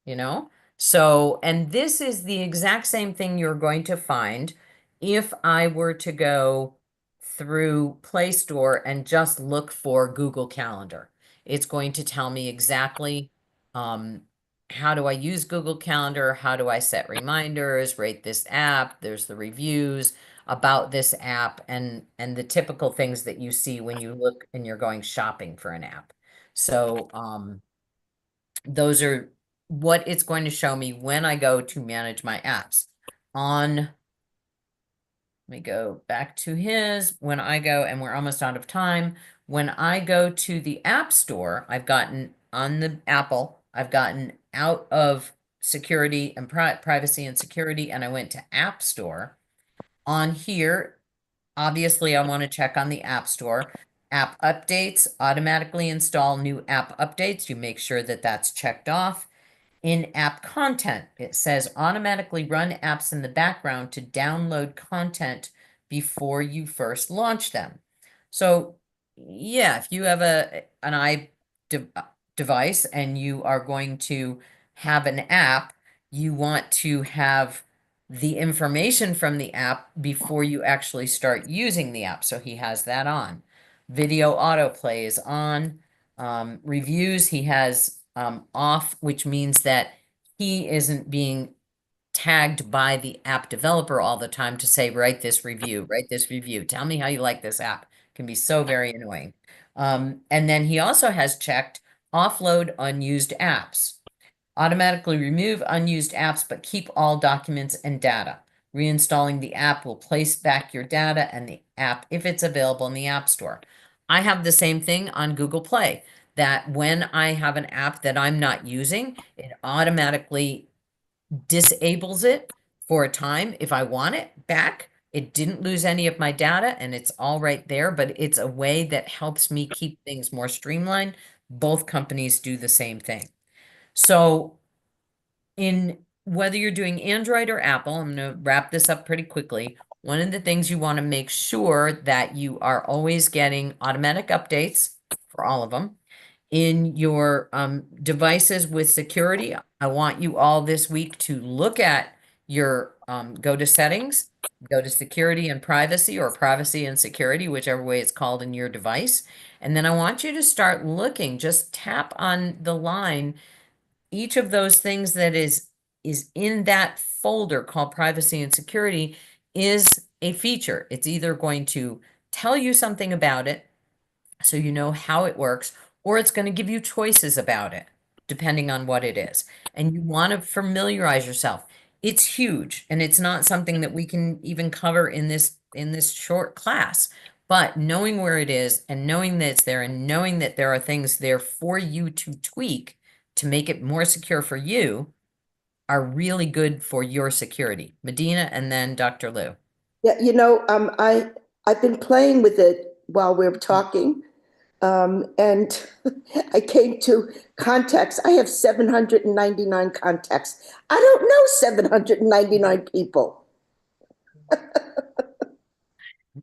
You know? So, and this is the exact same thing you're going to find if I were to go through Play Store and just look for Google Calendar. It's going to tell me exactly how do I use Google Calendar? How do I set reminders, rate this app? There's the reviews about this app and the typical things that you see when you look and you're going shopping for an app. So those are what it's going to show me when I go to manage my apps. Let me go back to his. When I go, and we're almost out of time, when I go to the App Store, I've gotten on the Apple, I've gotten out of security and privacy and security, and I went to App Store. On here, obviously, I want to check on the App Store. App updates, automatically install new app updates. You make sure that that's checked off. In-app content, it says automatically run apps in the background to download content before you first launch them. So yeah, if you have an device and you are going to have an app, you want to have the information from the app before you actually start using the app. So he has that on. Video autoplay is on. Reviews he has off, which means that he isn't being tagged by the app developer all the time to say, write this review, tell me how you like this app. It can be so very annoying. And then he also has checked offload unused apps. Automatically remove unused apps, but keep all documents and data. Reinstalling the app will place back your data and the app if it's available in the App Store. I have the same thing on Google Play, that when I have an app that I'm not using, it automatically disables it for a time if I want it back. It didn't lose any of my data and it's all right there, but it's a way that helps me keep things more streamlined. Both companies do the same thing. So in whether you're doing Android or Apple, I'm going to wrap this up pretty quickly. One of the things you want to make sure that you are always getting automatic updates for all of them. In your devices with security, I want you all this week to look at your go to settings, go to security and privacy, or privacy and security, whichever way it's called in your device. And then I want you to start looking, just tap on the line, each of those things that is in that folder called privacy and security is a feature. It's either going to tell you something about it so you know how it works, or it's going to give you choices about it, depending on what it is. And you want to familiarize yourself. It's huge, and it's not something that we can even cover in this short class. But knowing where it is and knowing that it's there and knowing that there are things there for you to tweak to make it more secure for you are really good for your security. Medina and then Dr. Lou. Yeah, I've been playing with it while we're talking. And I came to contacts. I have 799 contacts. I don't know 799 people.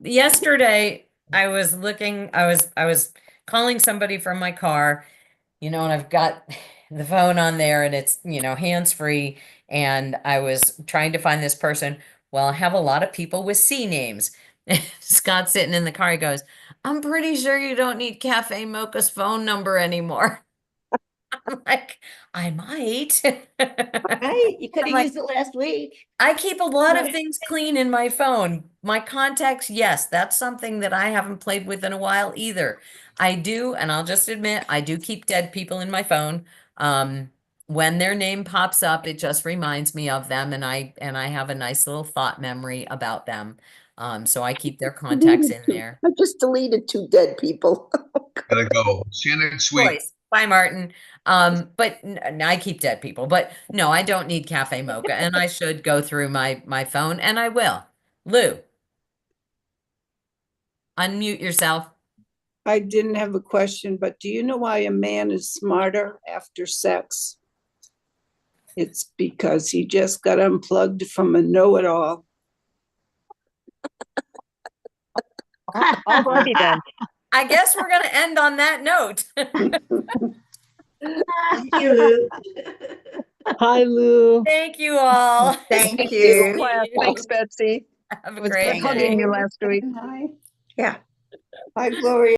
Yesterday, I was calling somebody from my car, and I've got the phone on there and it's, hands-free. And I was trying to find this person. Well, I have a lot of people with C names. Scott's sitting in the car. He goes, I'm pretty sure you don't need Cafe Mocha's phone number anymore. I'm like, I might. Right? You could I'm have like, used it last week. I keep a lot of things clean in my phone. My contacts, yes, that's something that I haven't played with in a while either. I do, and I'll just admit, I do keep dead people in my phone. When their name pops up, it just reminds me of them, and I have a nice little thought memory about them. So I keep their contacts in there. I just deleted 2 dead people. Gotta go. See you next week. Boys. Bye, Martin. But I keep dead people. But no, I don't need Cafe Mocha, and I should go through my phone, and I will. Lou, unmute yourself. I didn't have a question, but do you know why a man is smarter after sex? It's because he just got unplugged from a know-it-all. Alrighty then. I guess we're going to end on that note. Thank you, Lou. Hi, Lou. Thank you all. Thank you. Thanks, Betsy. Have a It was great good hugging day. you last week. Hi. Yeah. Hi, Gloria.